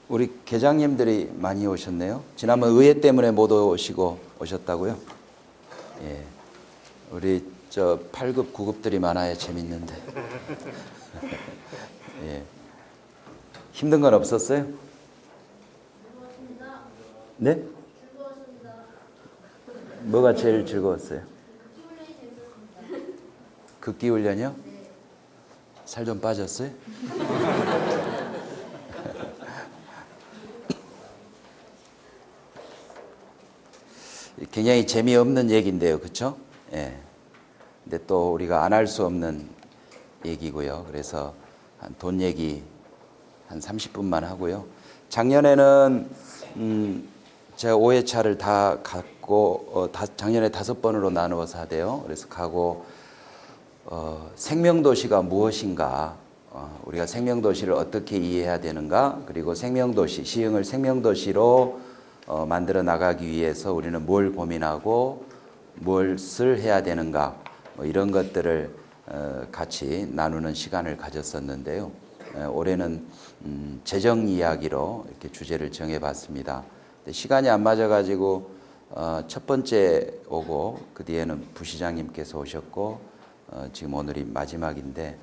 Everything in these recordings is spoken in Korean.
우리 계장님들이 많이 오셨네요. 지난번 의회 때문에 못 오시고 오셨다고요? 예. 우리 저 8급, 9급들이 많아야 재밌는데. 예. 힘든 건 없었어요? 네? 뭐가 제일 즐거웠어요? 극기 훈련이요? 살 좀 빠졌어요? 굉장히 재미없는 얘기인데요, 그렇죠? 예. 근데 또 우리가 안 할 수 없는 얘기고요. 그래서 한 돈 얘기 한 30분만 하고요. 작년에는 제가 5회차를 다 갖고 작년에 5번으로 나누어서 하대요. 그래서 가고 생명도시가 무엇인가, 우리가 생명도시를 어떻게 이해해야 되는가, 그리고 생명도시, 시흥을 생명도시로 만들어 나가기 위해서 우리는 뭘 고민하고 무엇을 해야 되는가, 뭐 이런 것들을 같이 나누는 시간을 가졌었는데요. 올해는 재정 이야기로 이렇게 주제를 정해봤습니다. 시간이 안 맞아가지고 첫 번째 오고 그 뒤에는 부시장님께서 오셨고 지금 오늘이 마지막인데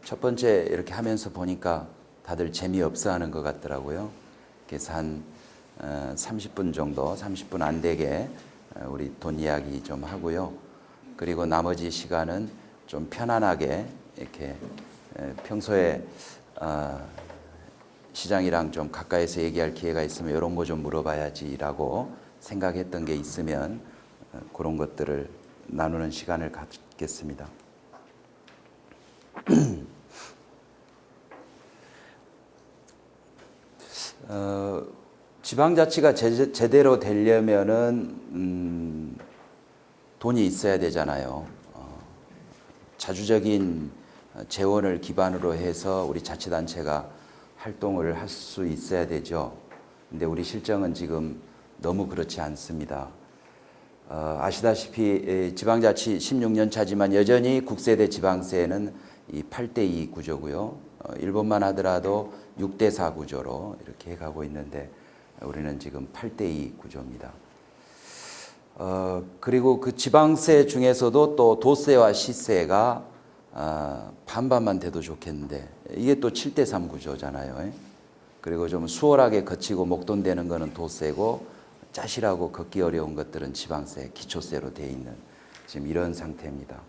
첫 번째 이렇게 하면서 보니까 다들 재미없어 하는 것 같더라고요. 그래서 한 30분 정도, 30분 안 되게 우리 돈 이야기 좀 하고요. 그리고 나머지 시간은 좀 편안하게 이렇게 평소에 시장이랑 좀 가까이서 얘기할 기회가 있으면 이런 거 좀 물어봐야지라고 생각했던 게 있으면 그런 것들을 나누는 시간을 갖겠습니다. 지방자치가 제대로 되려면은 돈이 있어야 되잖아요. 자주적인 재원을 기반으로 해서 우리 자치단체가 활동을 할 수 있어야 되죠. 근데 우리 실정은 지금 너무 그렇지 않습니다. 아시다시피 지방자치 16년 차지만 여전히 국세대 지방세는 이 8대2 구조고요. 일본만 하더라도 6대4 구조로 이렇게 해가고 있는데 우리는 지금 8대2 구조입니다. 그리고 그 지방세 중에서도 또 도세와 시세가 반반만 돼도 좋겠는데 이게 또 7대3 구조잖아요. 그리고 좀 수월하게 거치고 목돈되는 거는 도세고 짜실하고 걷기 어려운 것들은 지방세, 기초세로 돼 있는 지금 이런 상태입니다.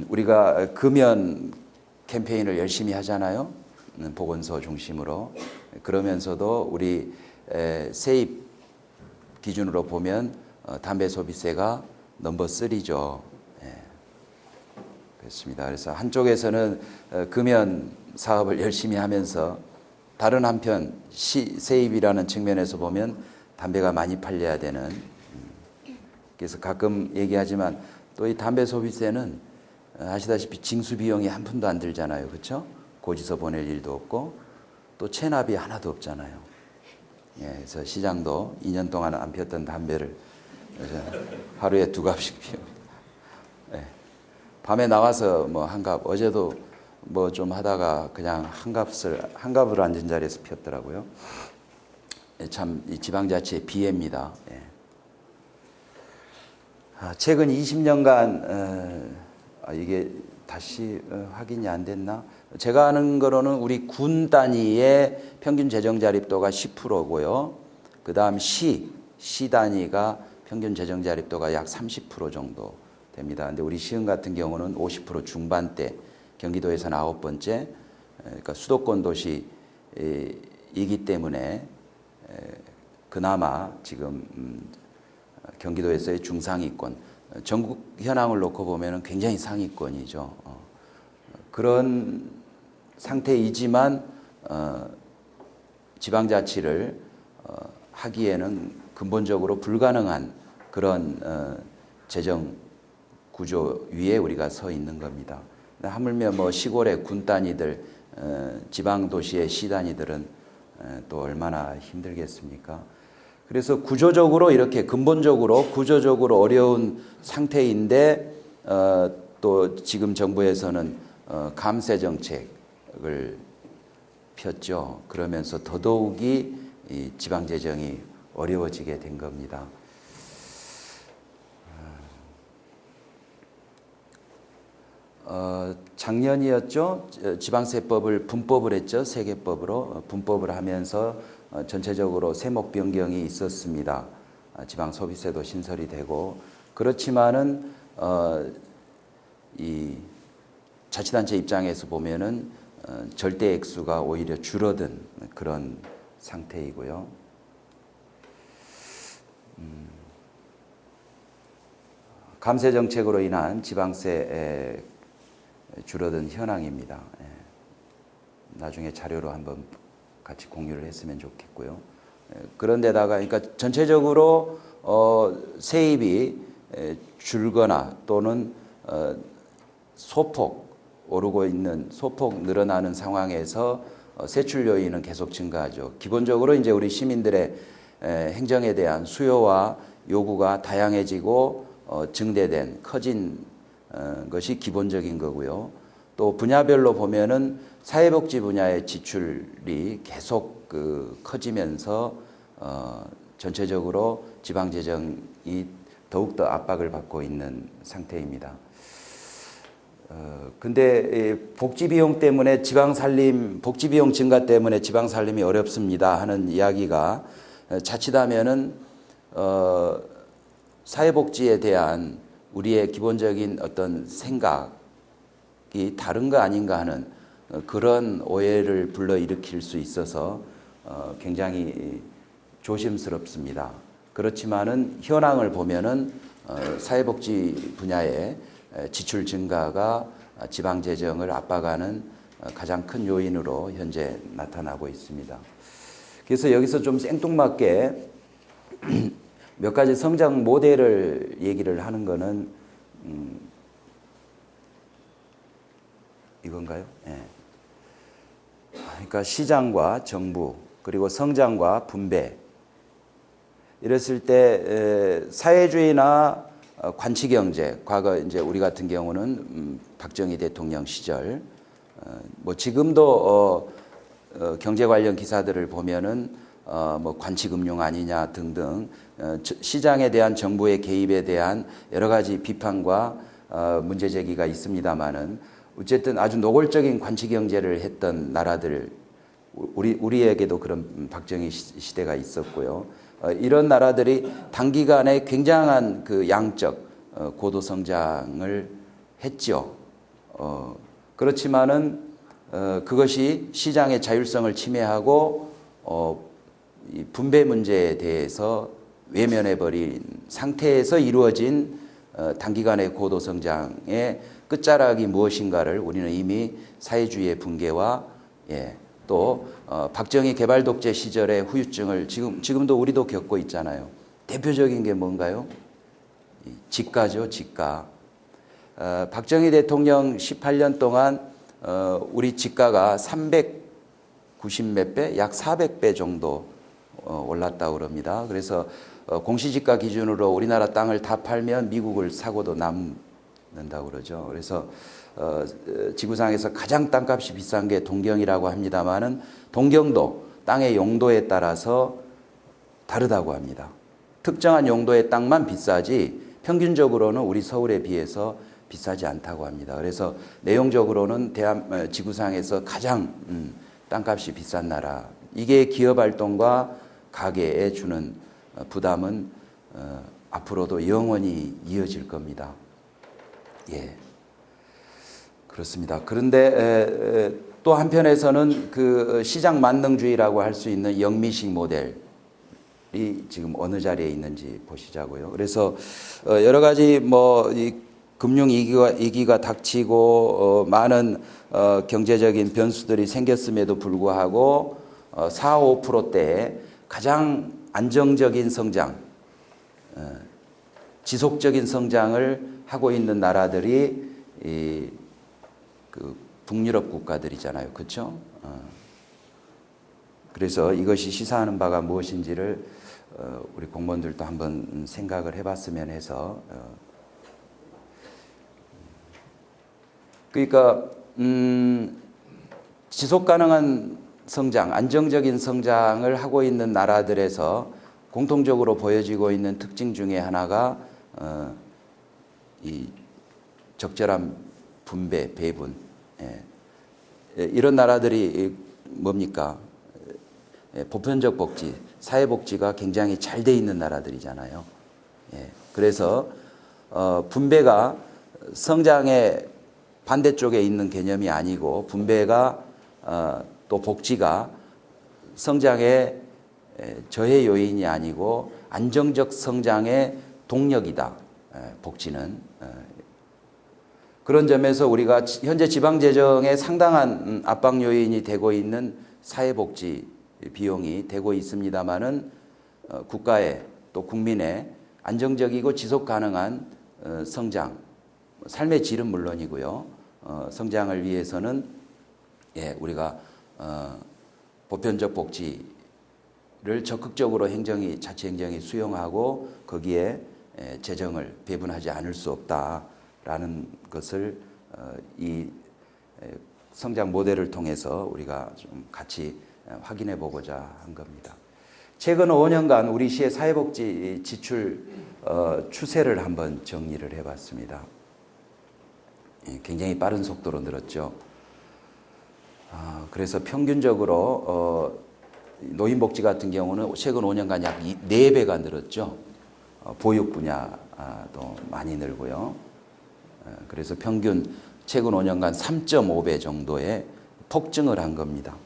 우리가 금연 캠페인을 열심히 하잖아요. 보건소 중심으로. 그러면서도 우리 세입 기준으로 보면 담배 소비세가 넘버 3죠. 그렇습니다. 그래서 한쪽에서는 금연 사업을 열심히 하면서 다른 한편 세입이라는 측면에서 보면 담배가 많이 팔려야 되는, 그래서 가끔 얘기하지만 또 이 담배 소비세는 아시다시피 징수 비용이 한 푼도 안 들잖아요. 그렇죠? 고지서 보낼 일도 없고 또 체납이 하나도 없잖아요. 그래서 시장도 2년 동안 안 피웠던 담배를 하루에 2갑씩 피웁니다. 밤에 나와서 뭐 한갑, 어제도 뭐 좀 하다가 그냥 한갑을 앉은 자리에서 피웠더라고요. 참 이 지방자치의 비애입니다. 최근 20년간 이게 다시 확인이 안 됐나? 제가 아는 거로는 우리 군 단위의 평균 재정 자립도가 10%고요. 그 다음 시 단위가 평균 재정 자립도가 약 30% 정도 됩니다. 근데 우리 시흥 같은 경우는 50% 중반대, 경기도에서는 9번째, 그러니까 수도권 도시이기 때문에 그나마 지금 경기도에서의 중상위권, 전국 현황을 놓고 보면 굉장히 상위권이죠. 그런 상태이지만 지방자치를 하기에는 근본적으로 불가능한 그런 재정 구조 위에 우리가 서 있는 겁니다. 하물며 뭐 시골의 군 단위들, 지방 도시의 시 단위들은 또 얼마나 힘들겠습니까? 그래서 구조적으로 이렇게 근본적으로 구조적으로 어려운 상태인데 또 지금 정부에서는 감세 정책을 폈죠. 그러면서 더더욱이 이 지방 재정이 어려워지게 된 겁니다. 작년이었죠. 지방세법을 분법을 했죠. 세계법으로 분법을 하면서 전체적으로 세목 변경이 있었습니다. 지방 소비세도 신설이 되고 그렇지만은 이 자치단체 입장에서 보면은 절대 액수가 오히려 줄어든 그런 상태이고요. 감세 정책으로 인한 지방세 줄어든 현황입니다. 나중에 자료로 한번 같이 공유를 했으면 좋겠고요. 그런데다가 그러니까 전체적으로 세입이 줄거나 또는 소폭 오르고 있는 소폭 늘어나는 상황에서 세출 요인은 계속 증가하죠. 기본적으로 이제 우리 시민들의 행정에 대한 수요와 요구가 다양해지고 증대된 커진 것이 기본적인 거고요. 또 분야별로 보면은 사회복지 분야의 지출이 계속 커지면서 전체적으로 지방 재정이 더욱더 압박을 받고 있는 상태입니다. 근데 복지 비용 때문에 복지 비용 증가 때문에 지방 살림이 어렵습니다 하는 이야기가 자칫하면은 사회복지에 대한 우리의 기본적인 어떤 생각이 다른 거 아닌가 하는 그런 오해를 불러일으킬 수 있어서 굉장히 조심스럽습니다. 그렇지만은 현황을 보면은 사회복지 분야의 지출 증가가 지방 재정을 압박하는 가장 큰 요인으로 현재 나타나고 있습니다. 그래서 여기서 좀 생뚱맞게 몇 가지 성장 모델을 얘기를 하는 거는 이건가요? 네. 그러니까 시장과 정부 그리고 성장과 분배 이랬을 때 사회주의나 관치경제 과거 이제 우리 같은 경우는 박정희 대통령 시절 뭐 지금도 경제 관련 기사들을 보면은 뭐 관치금융 아니냐 등등 시장에 대한 정부의 개입에 대한 여러 가지 비판과 문제 제기가 있습니다만은 어쨌든 아주 노골적인 관치 경제를 했던 나라들 우리에게도 그런 박정희 시대가 있었고요. 이런 나라들이 단기간에 굉장한 그 양적 고도 성장을 했죠. 그렇지만은 그것이 시장의 자율성을 침해하고 이 분배 문제에 대해서 외면해버린 상태에서 이루어진 단기간의 고도 성장의 끝자락이 무엇인가를 우리는 이미 사회주의의 붕괴와 또 박정희 개발 독재 시절의 후유증을 지금도 우리도 겪고 있잖아요. 대표적인 게 뭔가요? 집가죠, 집가. 박정희 대통령 18년 동안 우리 집가가 390 몇 배, 약 400배 정도 올랐다고 그럽니다. 그래서 공시지가 기준으로 우리나라 땅을 다 팔면 미국을 사고도 남는다고 그러죠. 그래서 지구상에서 가장 땅값이 비싼 게 동경이라고 합니다만은 동경도 땅의 용도에 따라서 다르다고 합니다. 특정한 용도의 땅만 비싸지 평균적으로는 우리 서울에 비해서 비싸지 않다고 합니다. 그래서 내용적으로는 지구상에서 가장 땅값이 비싼 나라. 이게 기업 활동과 가계에 주는 부담은 앞으로도 영원히 이어질 겁니다. 예, 그렇습니다. 그런데 또 한편에서는 그 시장 만능주의라고 할 수 있는 영미식 모델이 지금 어느 자리에 있는지 보시자고요. 그래서 여러 가지 이 금융 위기가 닥치고 많은 경제적인 변수들이 생겼음에도 불구하고 4, 5%대의 가장 안정적인 성장, 지속적인 성장을 하고 있는 나라들이 그 북유럽 국가들이잖아요, 그렇죠? 그래서 이것이 시사하는 바가 무엇인지를 우리 공무원들도 한번 생각을 해봤으면 해서 그러니까 지속 가능한 성장, 안정적인 성장을 하고 있는 나라들에서 공통적으로 보여지고 있는 특징 중에 하나가 이 적절한 분배, 배분. 이런 나라들이 뭡니까? 보편적 복지, 사회복지가 굉장히 잘 돼 있는 나라들이잖아요. 그래서 분배가 성장의 반대쪽에 있는 개념이 아니고 분배가 또 복지가 성장의 저해 요인이 아니고 안정적 성장의 동력이다. 복지는. 그런 점에서 우리가 현재 지방재정에 상당한 압박 요인이 되고 있는 사회복지 비용이 되고 있습니다마는 국가의 또 국민의 안정적이고 지속 가능한 성장, 삶의 질은 물론이고요. 성장을 위해서는 우리가 보편적 복지를 적극적으로 자치행정이 수용하고 거기에 재정을 배분하지 않을 수 없다라는 것을 이 성장 모델을 통해서 우리가 좀 같이 확인해 보고자 한 겁니다. 최근 5년간 우리 시의 사회복지 지출 추세를 한번 정리를 해봤습니다. 굉장히 빠른 속도로 늘었죠. 그래서 평균적으로 노인복지 같은 경우는 최근 5년간 약 4배가 늘었죠. 보육 분야도 많이 늘고요. 그래서 평균 최근 5년간 3.5배 정도의 폭증을 한 겁니다.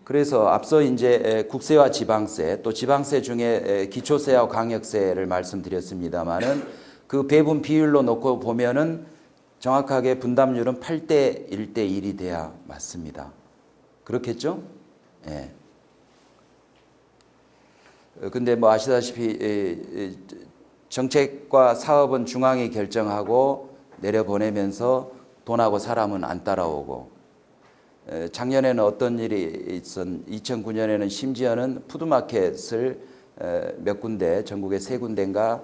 그래서 앞서 이제 국세와 지방세, 또 지방세 중에 기초세와 광역세를 말씀드렸습니다만은 그 배분 비율로 놓고 보면은 정확하게 분담률은 8대 1대 1이 돼야 맞습니다. 그렇겠죠? 예. 근데 뭐 아시다시피 정책과 사업은 중앙이 결정하고 내려보내면서 돈하고 사람은 안 따라오고 작년에는 어떤 일이 2009년에는 심지어는 푸드마켓을 몇 군데, 전국에 3군데인가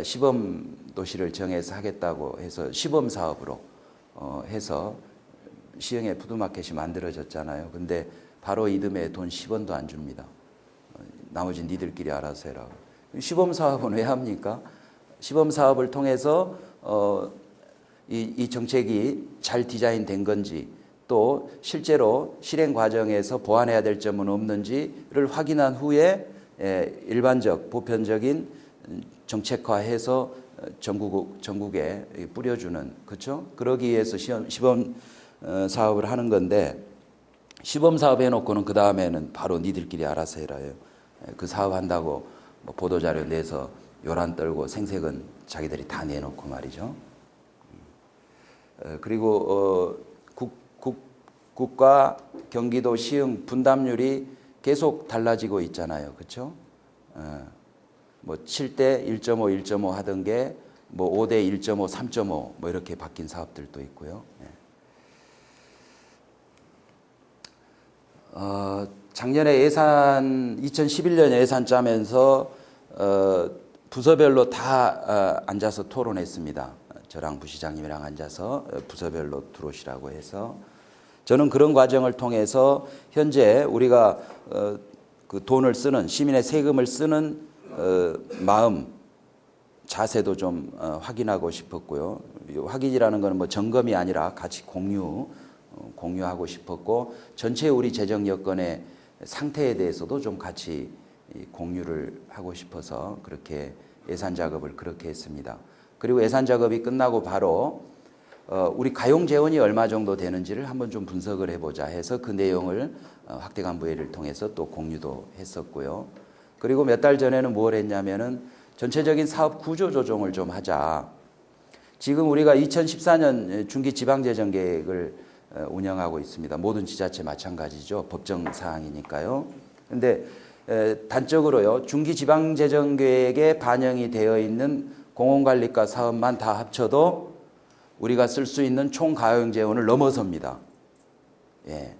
시범 도시를 정해서 하겠다고 해서 시범 사업으로 해서 시흥에 푸드마켓이 만들어졌잖아요. 근데 바로 이듬해 돈 10원도 안 줍니다. 나머지 니들끼리 알아서 해라. 시범 사업은 왜 합니까? 시범 사업을 통해서 이 정책이 잘 디자인된 건지 또 실제로 실행 과정에서 보완해야 될 점은 없는지를 확인한 후에 일반적 보편적인 정책화해서 전국에 뿌려주는, 그렇죠? 그러기 위해서 시범 사업을 하는 건데 시범 사업 해놓고는 그 다음에는 바로 니들끼리 알아서 해라요. 그 사업 한다고 뭐 보도자료 내서 요란 떨고 생색은 자기들이 다 내놓고 말이죠. 그리고 국과 경기도 시흥 분담률이 계속 달라지고 있잖아요. 그렇죠? 뭐 7대 1.5, 1.5 하던 게 뭐 5대 1.5, 3.5 뭐 이렇게 바뀐 사업들도 있고요. 작년에 2011년 예산 짜면서 부서별로 다 앉아서 토론했습니다. 저랑 부시장님이랑 앉아서 부서별로 들어오시라고 해서 저는 그런 과정을 통해서 현재 우리가 그 돈을 쓰는 시민의 세금을 쓰는 마음, 자세도 좀 확인하고 싶었고요. 확인이라는 것은 뭐 점검이 아니라 같이 공유하고 싶었고 전체 우리 재정 여건의 상태에 대해서도 좀 같이 공유를 하고 싶어서 그렇게 예산 작업을 그렇게 했습니다. 그리고 예산 작업이 끝나고 바로 우리 가용 재원이 얼마 정도 되는지를 한번 좀 분석을 해보자 해서 그 내용을 확대간부회의를 통해서 또 공유도 했었고요. 그리고 몇 달 전에는 뭘 했냐면은 전체적인 사업 구조 조정을 좀 하자. 지금 우리가 2014년 중기 지방재정계획을 운영하고 있습니다. 모든 지자체 마찬가지죠. 법정 사항이니까요. 근데 단적으로요. 중기 지방재정계획에 반영이 되어 있는 공원관리과 사업만 다 합쳐도 우리가 쓸 수 있는 총 가용 재원을 넘어섭니다. 예.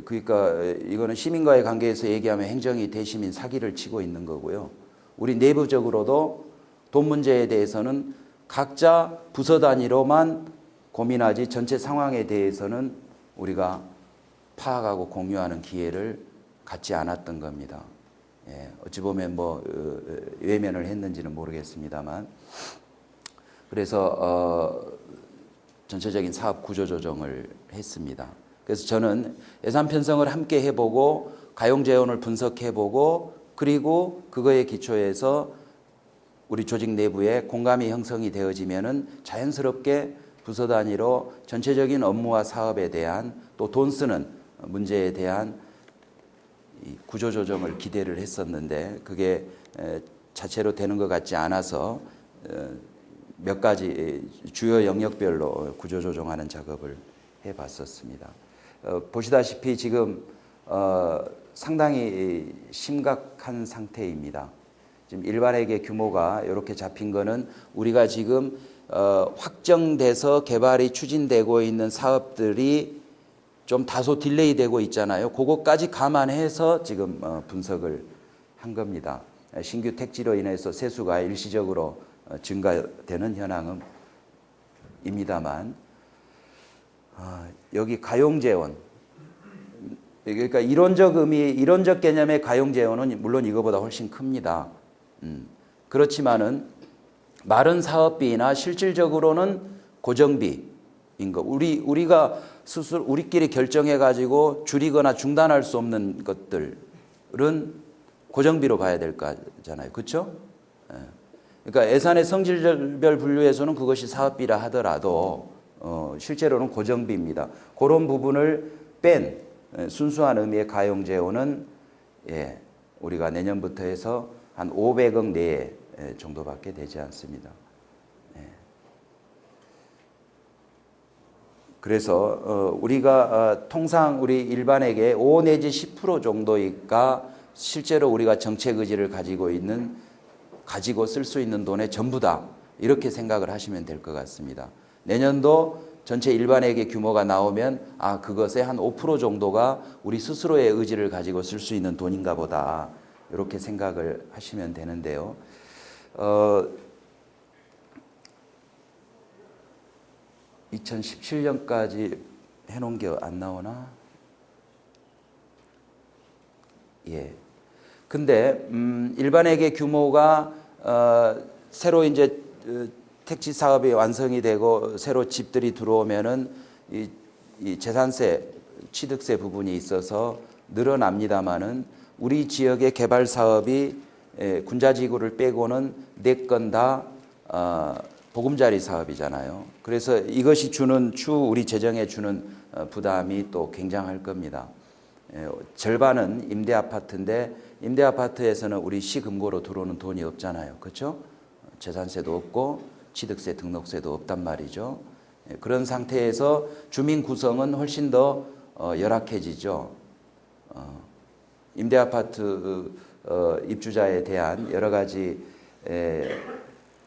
그러니까 이거는 시민과의 관계에서 얘기하면 행정이 대시민 사기를 치고 있는 거고요. 우리 내부적으로도 돈 문제에 대해서는 각자 부서 단위로만 고민하지 전체 상황에 대해서는 우리가 파악하고 공유하는 기회를 갖지 않았던 겁니다. 예, 어찌 보면 뭐 외면을 했는지는 모르겠습니다만, 그래서 전체적인 사업 구조 조정을 했습니다. 그래서 저는 예산 편성을 함께 해보고 가용 재원을 분석해보고 그리고 그거에 기초해서 우리 조직 내부에 공감이 형성이 되어지면은 자연스럽게 부서 단위로 전체적인 업무와 사업에 대한 또 돈 쓰는 문제에 대한 이 구조 조정을 기대를 했었는데 그게 자체로 되는 것 같지 않아서 몇 가지 주요 영역별로 구조 조정하는 작업을 해봤었습니다. 보시다시피 지금 상당히 심각한 상태입니다. 지금 일반회계 규모가 이렇게 잡힌 거는 우리가 지금 확정돼서 개발이 추진되고 있는 사업들이 좀 다소 딜레이 되고 있잖아요. 그것까지 감안해서 지금 분석을 한 겁니다. 신규 택지로 인해서 세수가 일시적으로 증가되는 현황은 입니다만, 여기 가용재원, 그러니까 이론적 개념의 가용재원은 물론 이거보다 훨씬 큽니다. 그렇지만은 마른 사업비나 실질적으로는 고정비인 거. 우리가 스스로 우리끼리 결정해 가지고 줄이거나 중단할 수 없는 것들은 고정비로 봐야 될 거잖아요. 그렇죠? 그러니까 예산의 성질별 분류에서는 그것이 사업비라 하더라도 실제로는 고정비입니다. 그런 부분을 뺀 순수한 의미의 가용재원은 우리가 내년부터 해서 한 500억 내에 정도밖에 되지 않습니다. 그래서 우리가 통상 우리 일반에게 5 내지 10% 정도가 실제로 우리가 정책 의지를 가지고 쓸 수 있는 돈의 전부다, 이렇게 생각을 하시면 될 것 같습니다. 내년도 전체 일반회계 규모가 나오면 그것의 한 5% 정도가 우리 스스로의 의지를 가지고 쓸 수 있는 돈인가 보다, 이렇게 생각을 하시면 되는데요. 2017년까지 해놓은 게 안 나오나? 예. 근데 일반회계 규모가 새로 이제 택지 사업이 완성이 되고 새로 집들이 들어오면은 이 재산세, 취득세 부분이 있어서 늘어납니다만은 우리 지역의 개발 사업이 군자지구를 빼고는 4건 다 보금자리 사업이잖아요. 그래서 이것이 주는 우리 재정에 주는 부담이 또 굉장할 겁니다. 절반은 임대 아파트인데 임대 아파트에서는 우리 시금고로 들어오는 돈이 없잖아요. 그렇죠? 재산세도 없고 취득세, 등록세도 없단 말이죠. 그런 상태에서 주민 구성은 훨씬 더 열악해지죠. 임대 아파트 입주자에 대한 여러 가지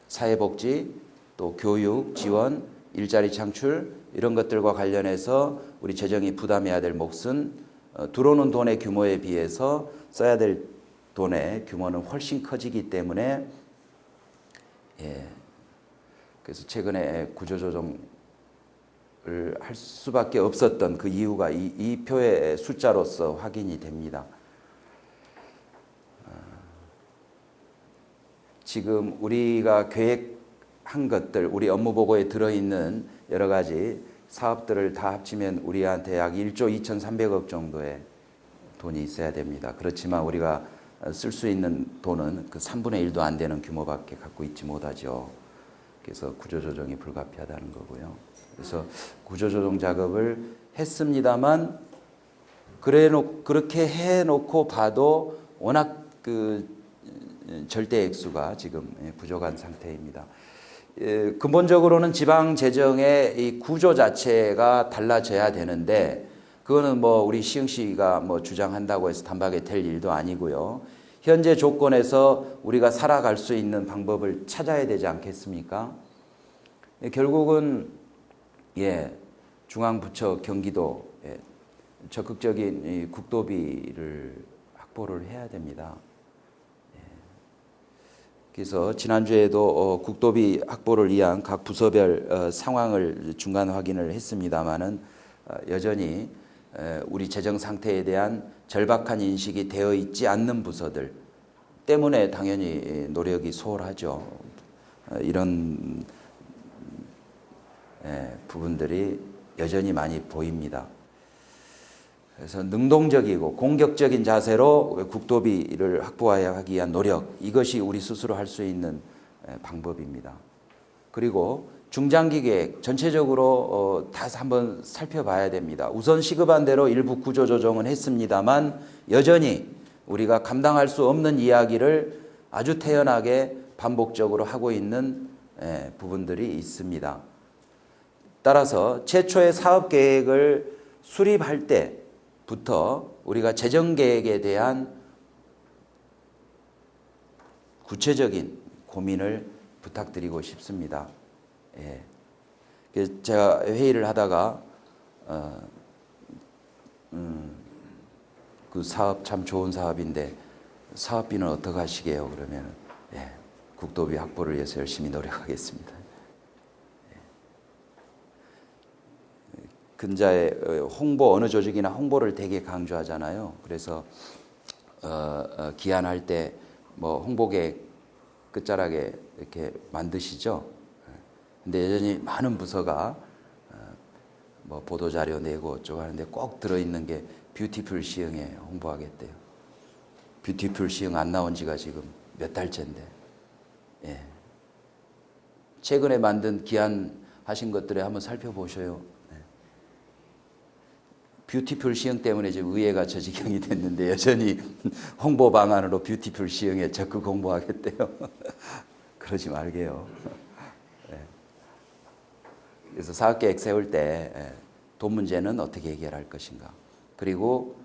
사회복지, 또 교육, 지원, 일자리 창출 이런 것들과 관련해서 우리 재정이 부담해야 될 몫은 들어오는 돈의 규모에 비해서 써야 될 돈의 규모는 훨씬 커지기 때문에 그래서 최근에 구조조정을 할 수밖에 없었던 그 이유가 이 표의 숫자로서 확인이 됩니다. 지금 우리가 계획한 것들, 우리 업무 보고에 들어있는 여러 가지 사업들을 다 합치면 우리한테 약 1조 2,300억 정도의 돈이 있어야 됩니다. 그렇지만 우리가 쓸 수 있는 돈은 그 3분의 1도 안 되는 규모밖에 갖고 있지 못하죠. 그래서 구조조정이 불가피하다는 거고요. 그래서 구조조정 작업을 했습니다만 그렇게 해놓고 봐도 워낙 그 절대 액수가 지금 부족한 상태입니다. 근본적으로는 지방 재정의 이 구조 자체가 달라져야 되는데 그거는 뭐 우리 시흥시가 뭐 주장한다고 해서 단박에 될 일도 아니고요. 현재 조건에서 우리가 살아갈 수 있는 방법을 찾아야 되지 않겠습니까? 결국은 중앙부처 경기도 적극적인 국도비를 확보를 해야 됩니다. 그래서 지난주에도 국도비 확보를 위한 각 부서별 상황을 중간 확인을 했습니다마는 여전히 우리 재정 상태에 대한 절박한 인식이 되어 있지 않는 부서들 때문에 당연히 노력이 소홀하죠. 이런 부분들이 여전히 많이 보입니다. 그래서 능동적이고 공격적인 자세로 국도비를 확보하기 위한 노력, 이것이 우리 스스로 할 수 있는 방법입니다. 그리고 중장기 계획 전체적으로 다시 한번 살펴봐야 됩니다. 우선 시급한 대로 일부 구조 조정은 했습니다만 여전히 우리가 감당할 수 없는 이야기를 아주 태연하게 반복적으로 하고 있는 부분들이 있습니다. 따라서 최초의 사업 계획을 수립할 때부터 우리가 재정 계획에 대한 구체적인 고민을 부탁드리고 싶습니다. 제가 회의를 하다가 그 사업 참 좋은 사업인데 사업비는 어떻게 하시게요? 그러면 국도비 확보를 위해서 열심히 노력하겠습니다. 근자에 홍보, 어느 조직이나 홍보를 되게 강조하잖아요. 그래서 기한할 때 뭐 홍보계획 끝자락에 이렇게 만드시죠. 근데 여전히 많은 부서가 뭐 보도자료 내고 어쩌고 하는데 꼭 들어있는 게 뷰티풀 시흥에 홍보하겠대요. 뷰티풀 시흥 안 나온 지가 지금 몇 달째인데. 최근에 만든 기한하신 것들을 한번 살펴보셔요. 뷰티풀 시흥 때문에 지금 의회가 저 지경이 됐는데 여전히 홍보 방안으로 뷰티풀 시흥에 적극 홍보하겠대요. 그러지 말게요. 그래서 사업계획 세울 때 돈 문제는 어떻게 해결할 것인가. 그리고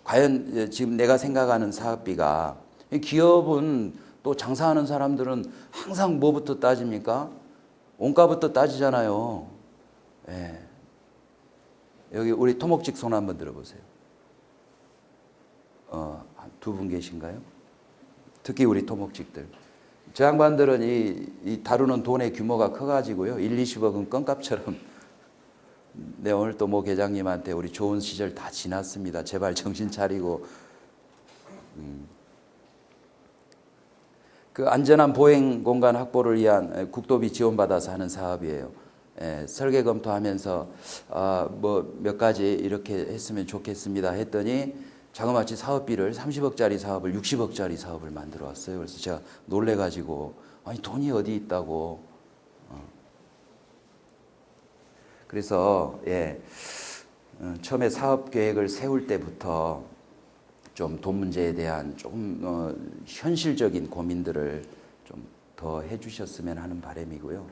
과연 지금 내가 생각하는 사업비가 기업은 또 장사하는 사람들은 항상 뭐부터 따집니까? 원가부터 따지잖아요. 여기 우리 토목직 손 한번 들어보세요. 두 분 계신가요? 특히 우리 토목직들. 저 양반들은 이 다루는 돈의 규모가 커가지고요. 1, 20억은 껌값처럼. 네, 오늘 또 모 계장님한테 우리 좋은 시절 다 지났습니다. 제발 정신 차리고. 그 안전한 보행 공간 확보를 위한 국도비 지원받아서 하는 사업이에요. 설계 검토하면서 뭐 몇 가지 이렇게 했으면 좋겠습니다 했더니 자그마치 사업비를 30억짜리 사업을 60억짜리 사업을 만들어 왔어요. 그래서 제가 놀래가지고 아니 돈이 어디 있다고. 그래서 처음에 사업 계획을 세울 때부터 좀 돈 문제에 대한 조금 현실적인 고민들을 좀 더 해주셨으면 하는 바람이고요.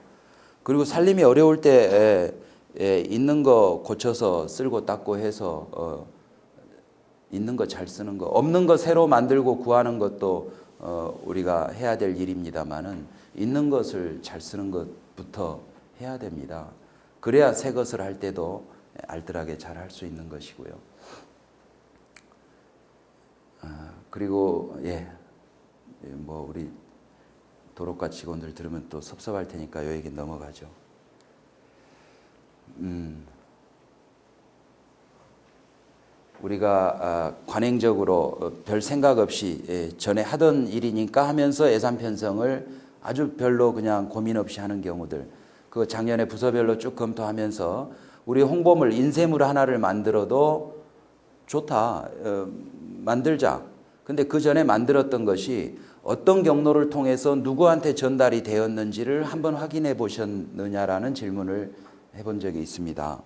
그리고 살림이 어려울 때 있는 거 고쳐서 쓸고 닦고 해서 있는 거 잘 쓰는 거, 없는 거 새로 만들고 구하는 것도 우리가 해야 될 일입니다만은 있는 것을 잘 쓰는 것부터 해야 됩니다. 그래야 새 것을 할 때도 알뜰하게 잘 할 수 있는 것이고요. 그리고 뭐 우리 도로과 직원들 들으면 또 섭섭할 테니까 이 얘기 넘어가죠. 우리가 관행적으로 별 생각 없이 전에 하던 일이니까 하면서 예산 편성을 아주 별로 그냥 고민 없이 하는 경우들, 그 작년에 부서별로 쭉 검토하면서 우리 홍보물 인쇄물 하나를 만들어도 좋다, 만들자. 근데 그 전에 만들었던 것이 어떤 경로를 통해서 누구한테 전달이 되었는지를 한번 확인해 보셨느냐라는 질문을 해본 적이 있습니다.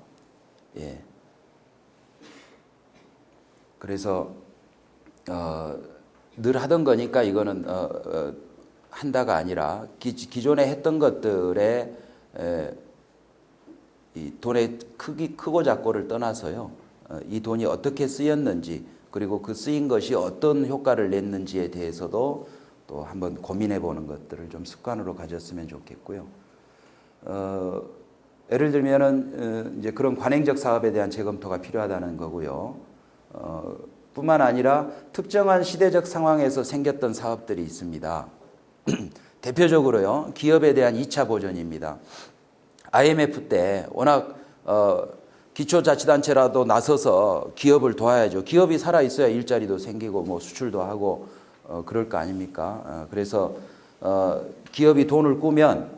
그래서 늘 하던 거니까 이거는 한다가 아니라 기존에 했던 것들의 이 돈의 크고 작고를 떠나서요. 이 돈이 어떻게 쓰였는지 그리고 그 쓰인 것이 어떤 효과를 냈는지에 대해서도 또 한번 고민해 보는 것들을 좀 습관으로 가졌으면 좋겠고요. 예를 들면은 이제 그런 관행적 사업에 대한 재검토가 필요하다는 거고요. 뿐만 아니라 특정한 시대적 상황에서 생겼던 사업들이 있습니다. 대표적으로요, 기업에 대한 2차 보전입니다. IMF 때 워낙 기초자치단체라도 나서서 기업을 도와야죠. 기업이 살아있어야 일자리도 생기고 뭐 수출도 하고 그럴 거 아닙니까? 그래서 기업이 돈을 꾸면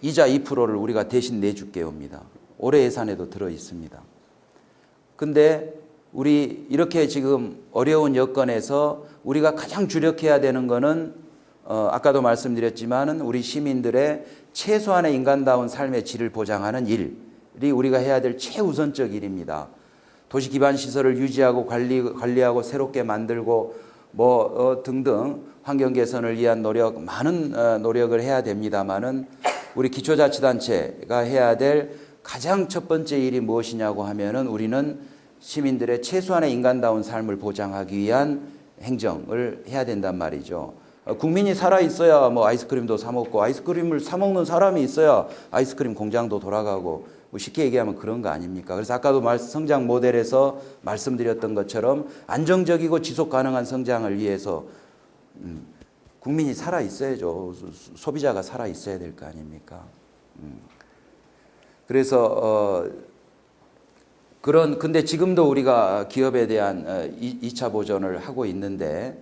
이자 2%를 우리가 대신 내줄게요 옵니다. 올해 예산에도 들어 있습니다. 근데 우리 이렇게 지금 어려운 여건에서 우리가 가장 주력해야 되는 거는 아까도 말씀드렸지만은 우리 시민들의 최소한의 인간다운 삶의 질을 보장하는 일이 우리가 해야 될 최우선적 일입니다. 도시 기반 시설을 유지하고 관리하고 새롭게 만들고 뭐 등등 환경 개선을 위한 노력, 많은 노력을 해야 됩니다만은 우리 기초자치단체가 해야 될 가장 첫 번째 일이 무엇이냐고 하면은 우리는 시민들의 최소한의 인간다운 삶을 보장하기 위한 행정을 해야 된단 말이죠. 국민이 살아 있어야 뭐 아이스크림도 사 먹고 아이스크림을 사 먹는 사람이 있어야 아이스크림 공장도 돌아가고 뭐 쉽게 얘기하면 그런 거 아닙니까? 그래서 아까도 성장 모델에서 말씀드렸던 것처럼 안정적이고 지속 가능한 성장을 위해서 국민이 살아 있어야죠. 소비자가 살아 있어야 될 거 아닙니까? 그래서 근데 지금도 우리가 기업에 대한 2차 보전을 하고 있는데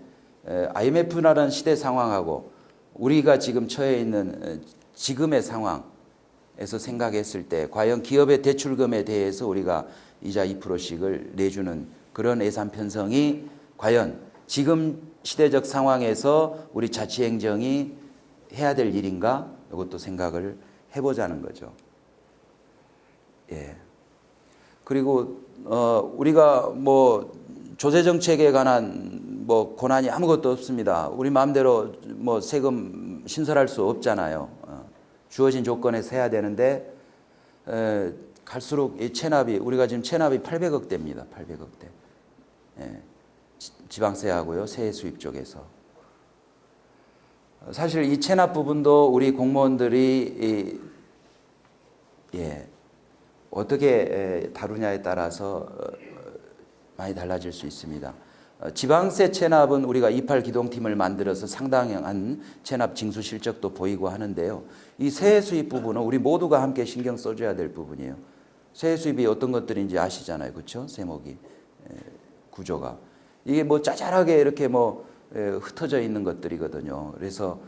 IMF라는 시대 상황하고 우리가 지금 처해 있는 지금의 상황에서 생각했을 때 과연 기업의 대출금에 대해서 우리가 이자 2%씩을 내주는 그런 예산 편성이 과연 지금 시대적 상황에서 우리 자치행정이 해야 될 일인가? 이것도 생각을 해보자는 거죠. 예. 그리고 우리가 뭐 조세 정책에 관한 뭐 권한이 아무것도 없습니다. 우리 마음대로 뭐 세금 신설할 수 없잖아요. 주어진 조건에서 해야 되는데 갈수록 이 체납이 우리가 지금 체납이 800억대입니다. 800억대. 예. 지방세하고요, 세액 수입 쪽에서. 사실 이 체납 부분도 우리 공무원들이 어떻게 다루냐에 따라서 많이 달라질 수 있습니다. 지방세 체납은 우리가 28 기동팀을 만들어서 상당한 체납 징수 실적도 보이고 하는데요. 이 세액 수입 부분은 우리 모두가 함께 신경 써줘야 될 부분이에요. 세액 수입이 어떤 것들인지 아시잖아요. 그렇죠? 세목이, 구조가. 이게 뭐 짜잘하게 이렇게 뭐 흩어져 있는 것들이거든요. 그래서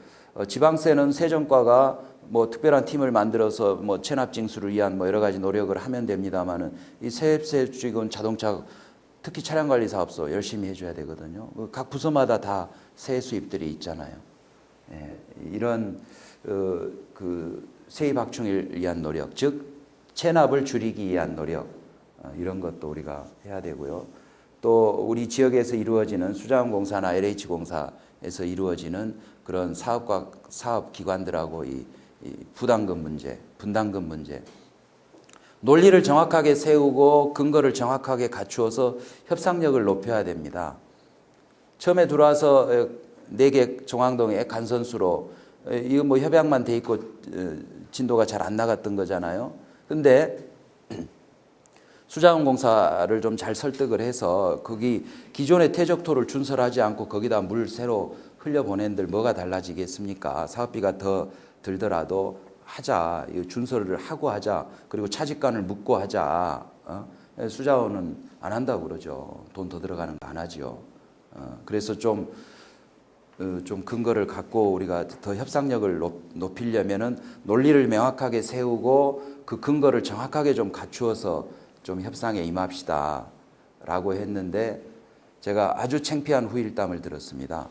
지방세는 세정과가 뭐 특별한 팀을 만들어서 뭐 체납 징수를 위한 뭐 여러 가지 노력을 하면 됩니다만은 이 세입세 주익은 자동차 특히 차량관리사업소 열심히 해줘야 되거든요. 각 부서마다 다 세액 수입들이 있잖아요. 이런 그 세입 확충을 위한 노력, 즉 체납을 줄이기 위한 노력 이런 것도 우리가 해야 되고요. 또 우리 지역에서 이루어지는 수자원공사나 LH공사에서 이루어지는 그런 사업 기관들하고 이 부담금 문제, 분담금 문제, 논리를 정확하게 세우고 근거를 정확하게 갖추어서 협상력을 높여야 됩니다. 처음에 들어와서 4개 종항동에 간선수로 이거 뭐 협약만 돼 있고 진도가 잘 안 나갔던 거잖아요. 근데 수자원공사를 좀 잘 설득을 해서 거기 기존의 퇴적토를 준설하지 않고 거기다 물 새로 흘려보낸들 뭐가 달라지겠습니까? 사업비가 더 들더라도 하자. 준설을 하고 하자. 그리고 차직관을 묻고 하자. 수자원은 안 한다고 그러죠. 돈 더 들어가는 거 안 하죠. 그래서 좀 근거를 갖고 우리가 더 협상력을 높이려면은 논리를 명확하게 세우고 그 근거를 정확하게 좀 갖추어서 좀 협상에 임합시다. 라고 했는데 제가 아주 창피한 후일담을 들었습니다.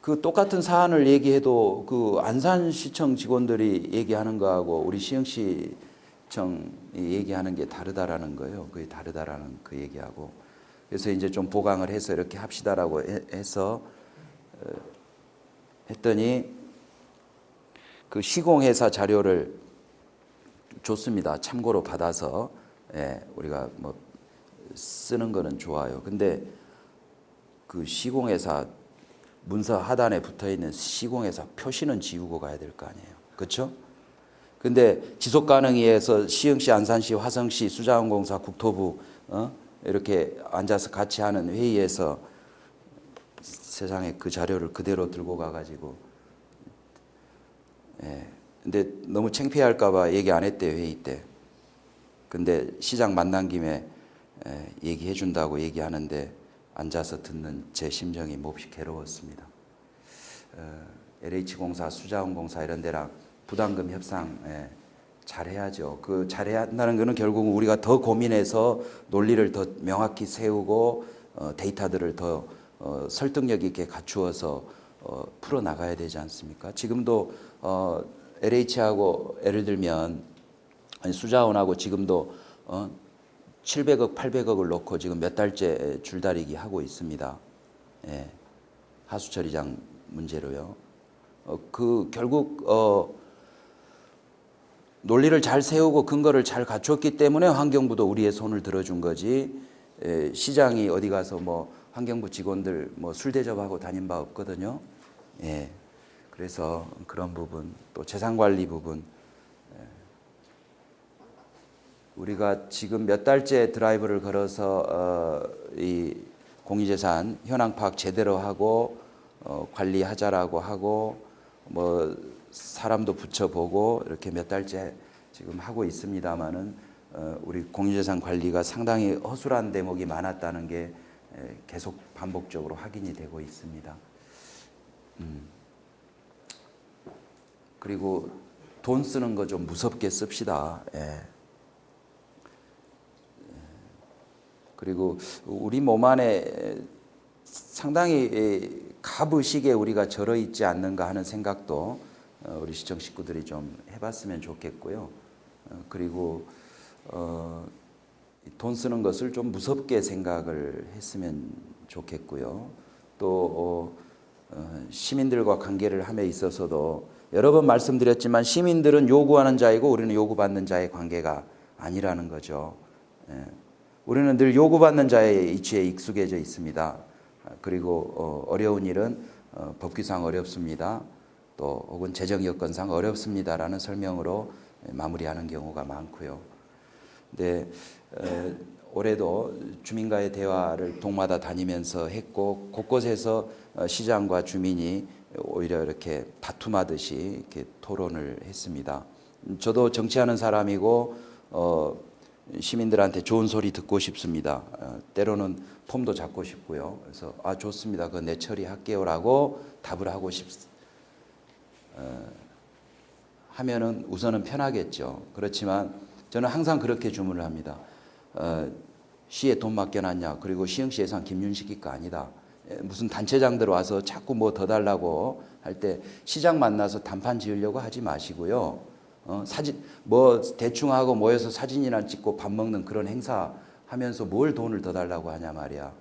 그 똑같은 사안을 얘기해도 그 안산시청 직원들이 얘기하는 거하고 우리 시흥시청이 얘기하는 게 다르다라는 거예요. 그게 다르다라는 그 얘기하고. 그래서 이제 좀 보강을 해서 이렇게 합시다라고 해서 했더니 그 시공회사 자료를 줬습니다. 참고로 받아서 우리가 뭐 쓰는 거는 좋아요. 근데 그 시공회사 문서 하단에 붙어 있는 시공회사 표시는 지우고 가야 될 거 아니에요. 그렇죠? 근데 지속가능위에서 시흥시, 안산시, 화성시, 수자원공사, 국토부 이렇게 앉아서 같이 하는 회의에서 세상에 그 자료를 그대로 들고 가가지고 근데 너무 창피할까봐 얘기 안 했대요, 회의 때. 근데 시장 만난 김에 얘기해 준다고 얘기하는데 앉아서 듣는 제 심정이 몹시 괴로웠습니다. LH공사, 수자원공사 이런 데랑 부담금 협상 잘해야죠. 그 잘해야 한다는 것은 결국은 우리가 더 고민해서 논리를 더 명확히 세우고 데이터들을 더 설득력 있게 갖추어서 풀어나가야 되지 않습니까? 지금도 LH하고 예를 들면 수자원하고 지금도 700억, 800억을 놓고 지금 몇 달째 줄다리기 하고 있습니다. 하수 처리장 문제로요. 결국 논리를 잘 세우고 근거를 잘 갖췄기 때문에 환경부도 우리의 손을 들어준 거지. 시장이 어디 가서 뭐 환경부 직원들 뭐 술 대접하고 다닌 바 없거든요. 그래서 그런 부분, 또 재산관리 부분, 우리가 지금 몇 달째 드라이브를 걸어서 이 공유재산 현황 파악 제대로 하고 관리하자라고 하고 뭐 사람도 붙여보고 이렇게 몇 달째 지금 하고 있습니다만은 우리 공유재산 관리가 상당히 허술한 대목이 많았다는 게 계속 반복적으로 확인이 되고 있습니다. 그리고 돈 쓰는 거 좀 무섭게 씁시다. 그리고 우리 몸 안에 상당히 갑의식에 우리가 절어 있지 않는가 하는 생각도 우리 시청 식구들이 좀 해봤으면 좋겠고요. 그리고 돈 쓰는 것을 좀 무섭게 생각을 했으면 좋겠고요. 또 시민들과 관계를 함에 있어서도 여러 번 말씀드렸지만 시민들은 요구하는 자이고 우리는 요구받는 자의 관계가 아니라는 거죠. 우리는 늘 요구받는 자의 이치에 익숙해져 있습니다. 그리고 어려운 일은 법규상 어렵습니다. 또 혹은 재정 여건상 어렵습니다라는 설명으로 마무리하는 경우가 많고요. 근데 올해도 주민과의 대화를 동마다 다니면서 했고 곳곳에서 시장과 주민이 오히려 이렇게 다툼하듯이 이렇게 토론을 했습니다. 저도 정치하는 사람이고 시민들한테 좋은 소리 듣고 싶습니다. 때로는 폼도 잡고 싶고요. 그래서 좋습니다. 그거 내 처리할게요라고 답을 하고 하면은 우선은 편하겠죠. 그렇지만 저는 항상 그렇게 주문을 합니다. 시에 돈 맡겨놨냐? 그리고 시흥시 예산 김윤식이 거 아니다. 무슨 단체장들 와서 자꾸 뭐 더 달라고 할 때 시장 만나서 단판 지으려고 하지 마시고요. 사진 뭐 대충 하고 모여서 사진이나 찍고 밥 먹는 그런 행사 하면서 뭘 돈을 더 달라고 하냐 말이야.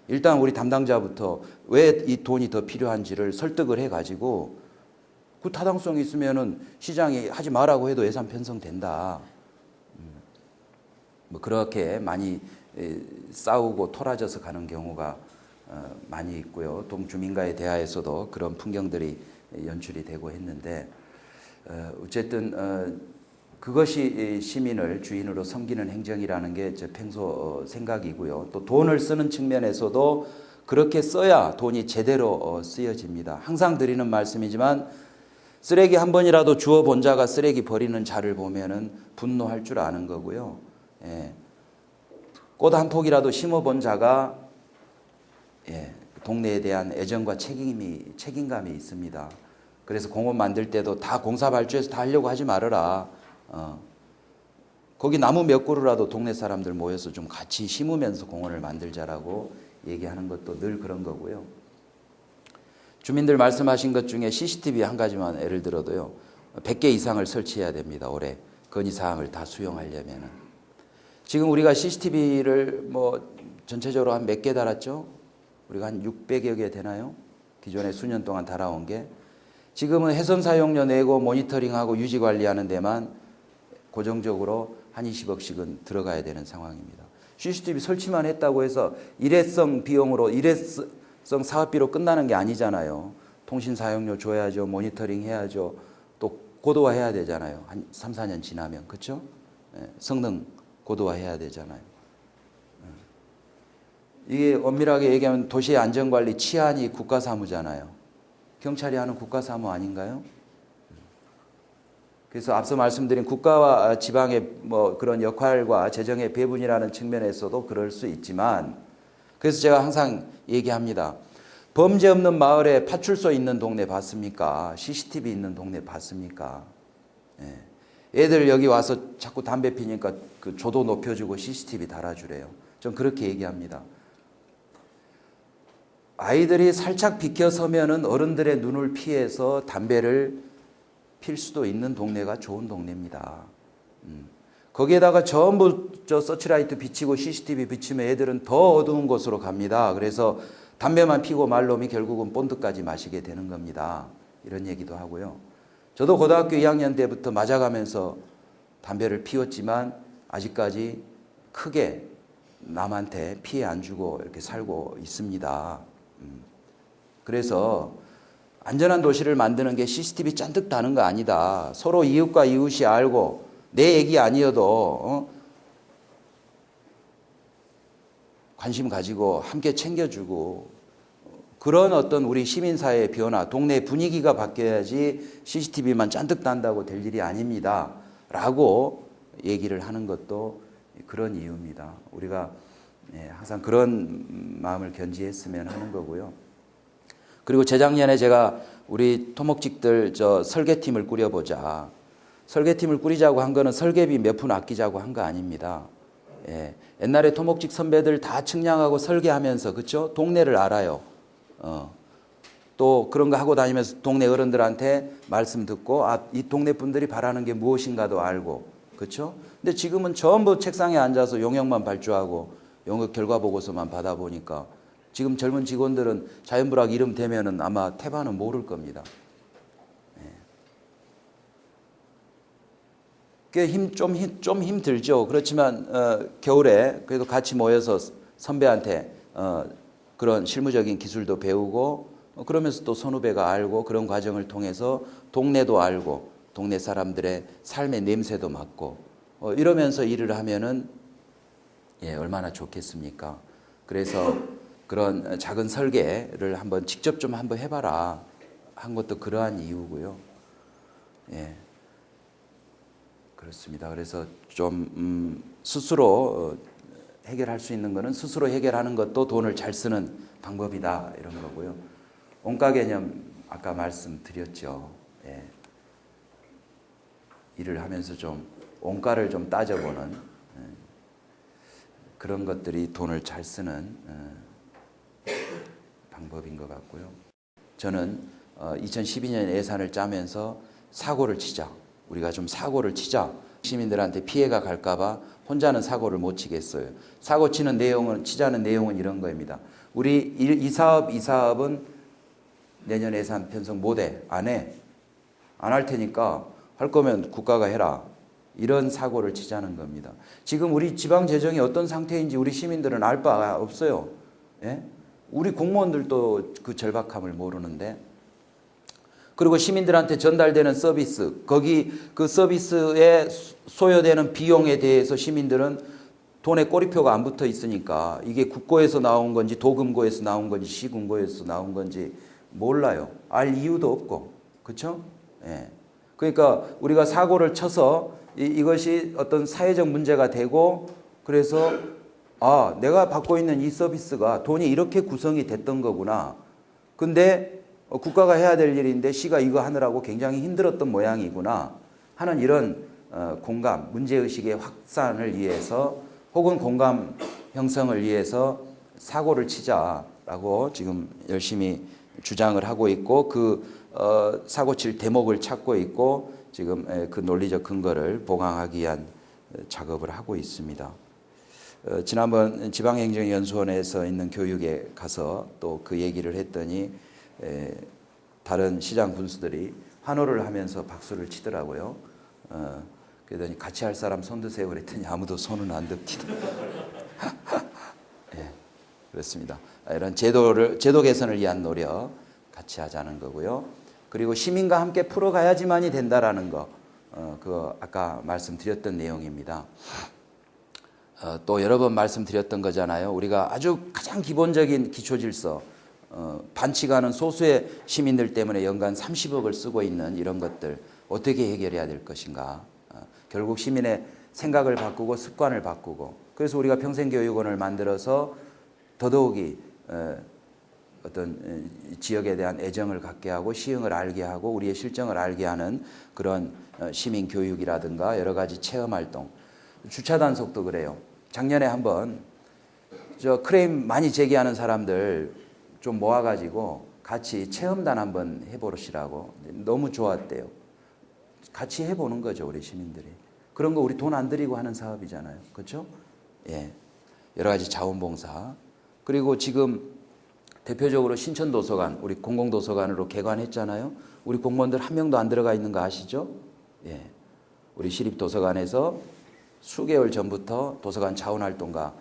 일단 우리 담당자부터 왜 이 돈이 더 필요한지를 설득을 해가지고 그 타당성이 있으면은 시장이 하지 말라고 해도 예산 편성된다. 뭐 그렇게 많이 싸우고 토라져서 가는 경우가 많이 있고요. 동주민과의 대화에서도 그런 풍경들이 연출이 되고 했는데 어쨌든 그것이 시민을 주인으로 섬기는 행정이라는 게 제 평소 생각이고요. 또 돈을 쓰는 측면에서도 그렇게 써야 돈이 제대로 쓰여집니다. 항상 드리는 말씀이지만 쓰레기 한 번이라도 주워 본 자가 쓰레기 버리는 자를 보면은 분노할 줄 아는 거고요. 꽃 한 폭이라도 심어 본 자가 동네에 대한 애정과 책임감이 있습니다. 그래서 공원 만들 때도 다 공사 발주해서 다 하려고 하지 말아라. 거기 나무 몇 그루라도 동네 사람들 모여서 좀 같이 심으면서 공원을 만들자라고 얘기하는 것도 늘 그런 거고요. 주민들 말씀하신 것 중에 CCTV 한 가지만 예를 들어도요. 100개 이상을 설치해야 됩니다. 올해 건의사항을 다 수용하려면은. 지금 우리가 CCTV를 뭐 전체적으로 한 몇 개 달았죠? 우리가 한 600여 개 되나요? 기존에 수년 동안 달아온 게. 지금은 해선 사용료 내고 모니터링하고 유지 관리하는 데만 고정적으로 한 20억씩은 들어가야 되는 상황입니다. CCTV 설치만 했다고 해서 일회성 비용으로 일회성 사업비로 끝나는 게 아니잖아요. 통신 사용료 줘야죠. 모니터링 해야죠. 또 고도화해야 되잖아요. 한 3, 4년 지나면. 그렇죠? 성능 고도화해야 되잖아요. 이게 엄밀하게 얘기하면 도시의 안전관리 치안이 국가사무잖아요. 경찰이 하는 국가사무 아닌가요? 그래서 앞서 말씀드린 국가와 지방의 뭐 그런 역할과 재정의 배분이라는 측면에서도 그럴 수 있지만, 그래서 제가 항상 얘기합니다. 범죄 없는 마을에 파출소 있는 동네 봤습니까? CCTV 있는 동네 봤습니까? 예. 애들 여기 와서 자꾸 담배 피니까 그 조도 높여주고 CCTV 달아주래요. 전 그렇게 얘기합니다. 아이들이 살짝 비켜서면은 어른들의 눈을 피해서 담배를 필 수도 있는 동네가 좋은 동네입니다. 거기에다가 전부 저 서치라이트 비치고 CCTV 비치면 애들은 더 어두운 곳으로 갑니다. 그래서 담배만 피고 말 놈이 결국은 본드까지 마시게 되는 겁니다. 이런 얘기도 하고요. 저도 고등학교 2학년 때부터 맞아가면서 담배를 피웠지만 아직까지 크게 남한테 피해 안 주고 이렇게 살고 있습니다. 그래서 안전한 도시를 만드는 게 CCTV 잔뜩 다는 거 아니다. 서로 이웃과 이웃이 알고 내 얘기 아니어도 관심 가지고 함께 챙겨주고 그런 어떤 우리 시민사회의 변화, 동네 분위기가 바뀌어야지 CCTV만 잔뜩 단다고 될 일이 아닙니다. 라고 얘기를 하는 것도 그런 이유입니다. 우리가 항상 그런 마음을 견지했으면 하는 거고요. 그리고 재작년에 제가 우리 토목직들 설계팀을 꾸려보자. 설계팀을 꾸리자고 한 거는 설계비 몇 푼 아끼자고 한 거 아닙니다. 예. 옛날에 토목직 선배들 다 측량하고 설계하면서, 그쵸? 동네를 알아요. 또 그런 거 하고 다니면서 동네 어른들한테 말씀 듣고, 이 동네 분들이 바라는 게 무엇인가도 알고, 그쵸? 근데 지금은 전부 책상에 앉아서 용역만 발주하고 용역 결과 보고서만 받아보니까 지금 젊은 직원들은 자연불학 이름 대면은 아마 태반은 모를 겁니다. 좀 힘들죠. 그렇지만 겨울에 그래도 같이 모여서 선배한테 그런 실무적인 기술도 배우고 그러면서 또 선후배가 알고 그런 과정을 통해서 동네도 알고 동네 사람들의 삶의 냄새도 맡고 이러면서 일을 하면은 얼마나 좋겠습니까? 그래서 그런 작은 설계를 한번 직접 좀 한번 해봐라 한 것도 그러한 이유고요. 예. 그렇습니다. 그래서 좀 스스로 해결할 수 있는 거는 스스로 해결하는 것도 돈을 잘 쓰는 방법이다 이런 거고요. 원가 개념 아까 말씀드렸죠. 예. 일을 하면서 좀 원가를 좀 따져보는 그런 것들이 돈을 잘 쓰는 방법인 것 같고요. 저는 2012년 예산을 짜면서 사고를 치자. 우리가 좀 사고를 치자. 시민들한테 피해가 갈까봐 혼자는 사고를 못 치겠어요. 사고 치자는 내용은 이런 거입니다. 우리 이 사업은 내년 예산 편성 못해. 안 해. 안 할 테니까 할 거면 국가가 해라. 이런 사고를 치자는 겁니다. 지금 우리 지방 재정이 어떤 상태인지 우리 시민들은 알 바 없어요. 예? 우리 공무원들도 그 절박함을 모르는데 그리고 시민들한테 전달되는 서비스, 거기 그 서비스에 소요되는 비용에 대해서 시민들은 돈에 꼬리표가 안 붙어 있으니까 이게 국고에서 나온 건지 도금고에서 나온 건지 시군고에서 나온 건지 몰라요. 알 이유도 없고. 그렇죠? 예. 그러니까 우리가 사고를 쳐서 이것이 어떤 사회적 문제가 되고 그래서 내가 받고 있는 이 서비스가 돈이 이렇게 구성이 됐던 거구나. 근데 국가가 해야 될 일인데 시가 이거 하느라고 굉장히 힘들었던 모양이구나 하는 이런 공감, 문제의식의 확산을 위해서 혹은 공감 형성을 위해서 사고를 치자라고 지금 열심히 주장을 하고 있고 그 사고 칠 대목을 찾고 있고 지금 그 논리적 근거를 보강하기 위한 작업을 하고 있습니다. 지난번 지방행정연수원에서 있는 교육에 가서 또 그 얘기를 했더니 다른 시장 군수들이 환호를 하면서 박수를 치더라고요. 그러더니 같이 할 사람 손 드세요 그랬더니 아무도 손은 안 듭니다. 예, 그렇습니다. 이런 제도 개선을 위한 노력 같이 하자는 거고요. 그리고 시민과 함께 풀어가야지만이 된다라는 거, 그거 아까 말씀드렸던 내용입니다. 또 여러 번 말씀드렸던 거잖아요. 우리가 아주 가장 기본적인 기초 질서, 반칙하는 소수의 시민들 때문에 연간 30억을 쓰고 있는 이런 것들 어떻게 해결해야 될 것인가. 결국 시민의 생각을 바꾸고 습관을 바꾸고, 그래서 우리가 평생교육원을 만들어서 더더욱이 어떤 지역에 대한 애정을 갖게 하고 시흥을 알게 하고 우리의 실정을 알게 하는 그런 시민 교육이라든가 여러 가지 체험 활동. 주차 단속도 그래요. 작년에 한번 저 크레임 많이 제기하는 사람들 좀 모아가지고 같이 체험단 한번 해보시라고. 너무 좋았대요. 같이 해보는 거죠, 우리 시민들이. 그런 거 우리 돈 안 들이고 하는 사업이잖아요. 그렇죠? 예. 여러 가지 자원봉사. 그리고 지금 대표적으로 신천도서관, 우리 공공도서관으로 개관했잖아요. 우리 공무원들 한 명도 안 들어가 있는 거 아시죠? 예. 우리 시립도서관에서 수개월 전부터 도서관 자원활동가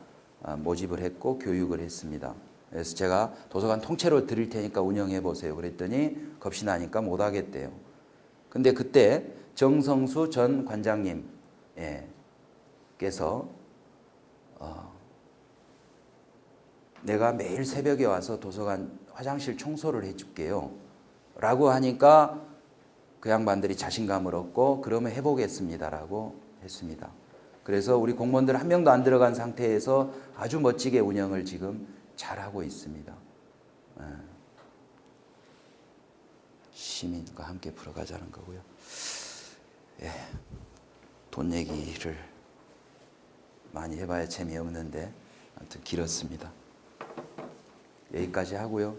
모집을 했고 교육을 했습니다. 그래서 제가 도서관 통째로 드릴 테니까 운영해 보세요. 그랬더니 겁이 나니까 못 하겠대요. 근데 그때 정성수 전 관장님 께서 내가 매일 새벽에 와서 도서관 화장실 청소를 해줄게요 라고 하니까 그 양반들이 자신감을 얻고 그러면 해보겠습니다 라고 했습니다. 그래서 우리 공무원들 한 명도 안 들어간 상태에서 아주 멋지게 운영을 지금 잘하고 있습니다. 시민과 함께 풀어가자는 거고요. 예, 돈 얘기를 많이 해봐야 재미없는데 아무튼 길었습니다. 여기까지 하고요.